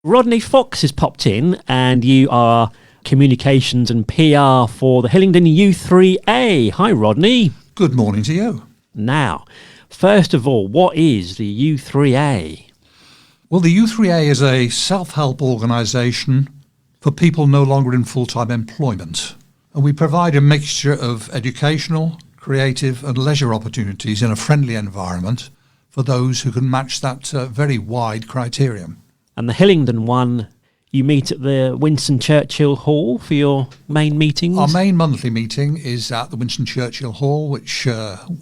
Rodney Fox has popped in, and you are communications and PR for the Hillingdon U3A. Hi, Rodney. Good morning to you. Now, first of all, what is the U3A? Well, the U3A is a self-help organisation for people no longer in full-time employment. And we provide a mixture of educational, creative and leisure opportunities in a friendly environment for those who can match that very wide criterion. And the Hillingdon one, you meet at the Winston Churchill Hall for your main meetings? Our main monthly meeting is at the Winston Churchill Hall, which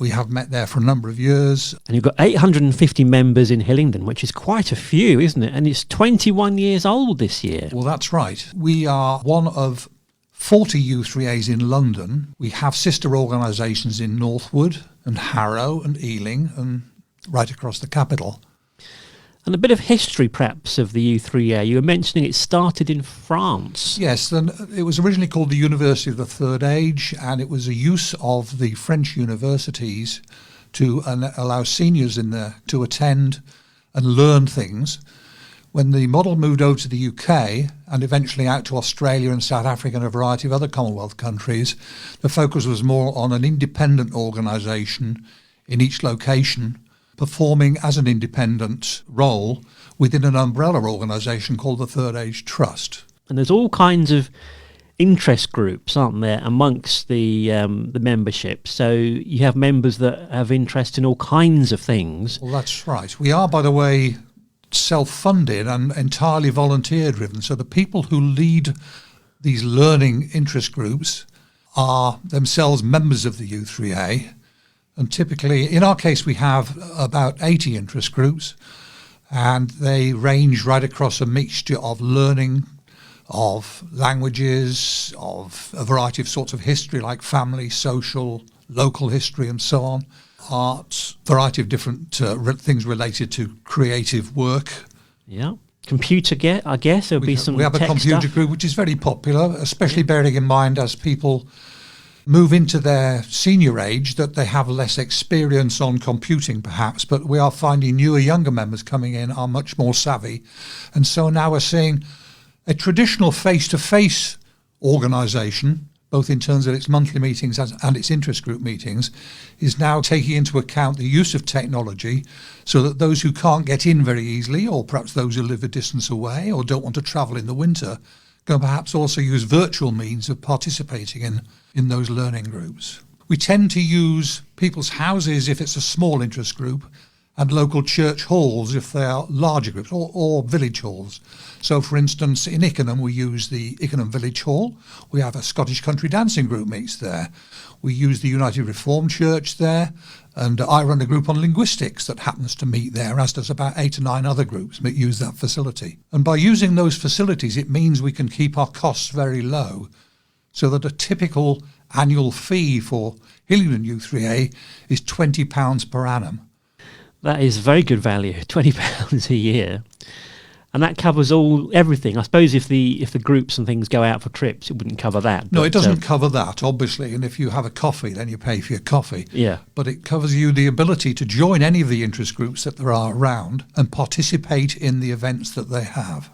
we have met there for a number of years. And you've got 850 members in Hillingdon, which is quite a few, isn't it? And it's 21 years old this year. Well, that's right. We are one of 40 U3As in London. We have sister organisations in Northwood and Harrow and Ealing and right across the capital. And a bit of history, perhaps, of the U3A. You were mentioning it started in France. Yes, and it was originally called the University of the Third Age, and it was a use of the French universities to allow seniors in there to attend and learn things. When the model moved over to the UK and eventually out to Australia and South Africa and a variety of other Commonwealth countries, the focus was more on an independent organisation in each location, performing as an independent role within an umbrella organisation called the Third Age Trust. And there's all kinds of interest groups, aren't there, amongst the membership? So you have members that have interest in all kinds of things. Well, that's right. We are, by the way, self-funded and entirely volunteer-driven. So the people who lead these learning interest groups are themselves members of the U3A. And typically, in our case, we have about 80 interest groups, and they range right across a mixture of learning, of languages, of a variety of sorts of history like family, social, local history and so on, arts, variety of different things related to creative work. Yeah. Computer, I guess, there'll be some We have a tech computer stuff. group, which is very popular, especially bearing in mind as people move into their senior age that they have less experience on computing perhaps, but we are finding newer, younger members coming in are much more savvy. And so now we're seeing a traditional face-to-face organisation, both in terms of its monthly meetings and its interest group meetings, is now taking into account the use of technology so that those who can't get in very easily, or perhaps those who live a distance away or don't want to travel in the winter, can perhaps also use virtual means of participating in those learning groups. We tend to use people's houses if it's a small interest group, and local church halls if they are larger groups, or village halls. So, for instance, in Ickenham, we use the Ickenham Village Hall. We have a Scottish country dancing group meets there. We use the United Reformed Church there, and I run a group on linguistics that happens to meet there, as does about 8 or 9 other groups that use that facility. And by using those facilities, it means we can keep our costs very low, so that a typical annual fee for Hillingdon U3A is £20 per annum. That is very good value, £20 a year. And that covers everything. I suppose if the groups and things go out for trips, it wouldn't cover that. No, it doesn't cover that, obviously. And if you have a coffee, then you pay for your coffee. Yeah. But it covers you the ability to join any of the interest groups that there are around and participate in the events that they have.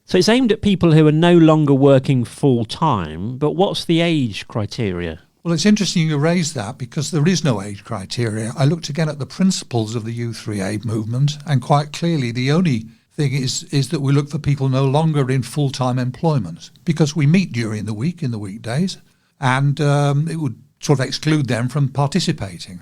So it's aimed at people who are no longer working full-time, but what's the age criteria? Well, it's interesting you raise that because there is no age criteria. I looked again at the principles of the U3A movement, and quite clearly the only thing is that we look for people no longer in full-time employment, because we meet during the week in the weekdays, and it would sort of exclude them from participating.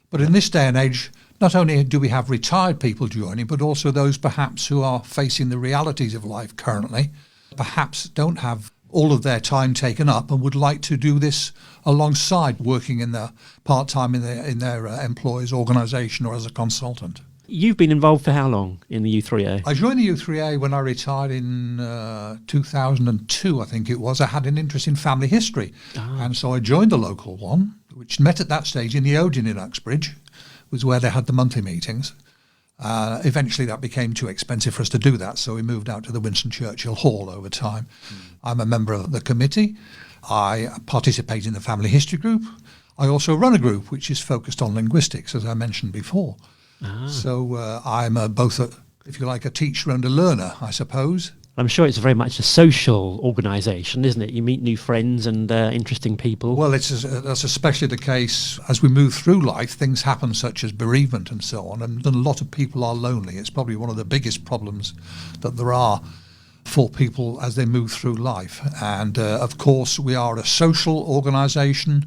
But in this day and age, not only do we have retired people joining, but also those perhaps who are facing the realities of life currently, perhaps don't have all of their time taken up and would like to do this alongside working in their part-time in their employer's organisation or as a consultant. You've been involved for how long in the U3A? I joined the U3A when I retired in 2002, I think it was. I had an interest in family history. And so I joined the local one, which met at that stage in the Odeon in Uxbridge, was where they had the monthly meetings. Eventually that became too expensive for us to do that, so we moved out to the Winston Churchill Hall over time. I'm a member of the committee. I participate in the family history group. I also run a group which is focused on linguistics, as I mentioned before. So I'm both if you like, a teacher and a learner, I suppose. I'm sure it's very much a social organisation, isn't it? You meet new friends and interesting people. Well, that's especially the case as we move through life. Things happen such as bereavement and so on, and a lot of people are lonely. It's probably one of the biggest problems that there are for people as they move through life. And of course, we are a social organisation.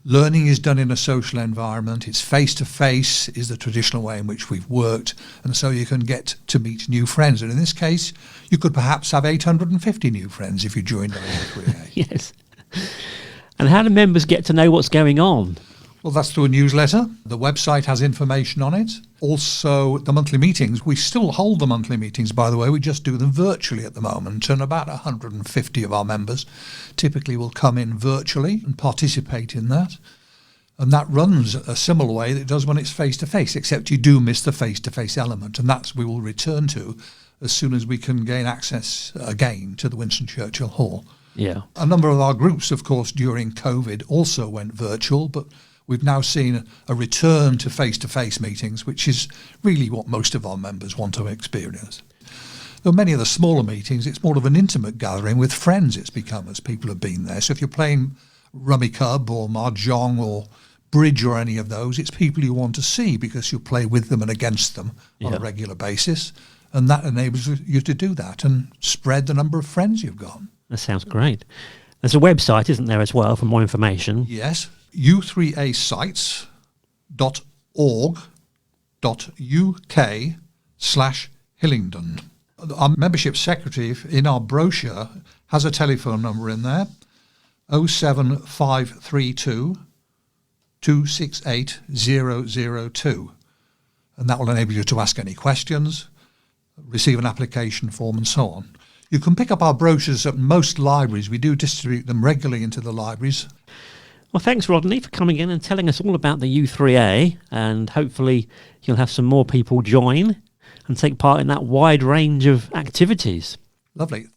Learning is done in a social environment. It's face-to-face is the traditional way in which we've worked, and so you can get to meet new friends. And in this case, you could perhaps have 850 new friends if you joined our u3a. Yes. And how do members get to know what's going on? Well, that's through a newsletter. The website has information on it. Also, the monthly meetings. We still hold the monthly meetings, by the way. We just do them virtually at the moment. And about 150 of our members typically will come in virtually and participate in that. And that runs a similar way that it does when it's face-to-face, except you do miss the face-to-face element. And that's we will return to as soon as we can gain access again to the Winston Churchill Hall. Yeah. A number of our groups, of course, during COVID also went virtual, but we've now seen a return to face-to-face meetings, which is really what most of our members want to experience. Though many of the smaller meetings, it's more of an intimate gathering with friends it's become as people have been there. So if you're playing Rummy Cub or Mahjong or Bridge or any of those, it's people you want to see because you play with them and against them on a regular basis. And that enables you to do that and spread the number of friends you've got. That sounds great. There's a website, isn't there, as well, for more information? Yes. u3asites.org.uk/Hillingdon. Our membership secretary in our brochure has a telephone number in there, 07532 268 002. And that will enable you to ask any questions, receive an application form and so on. You can pick up our brochures at most libraries. We do distribute them regularly into the libraries. Well, thanks, Rodney, for coming in and telling us all about the U3A, and hopefully you'll have some more people join and take part in that wide range of activities. Lovely.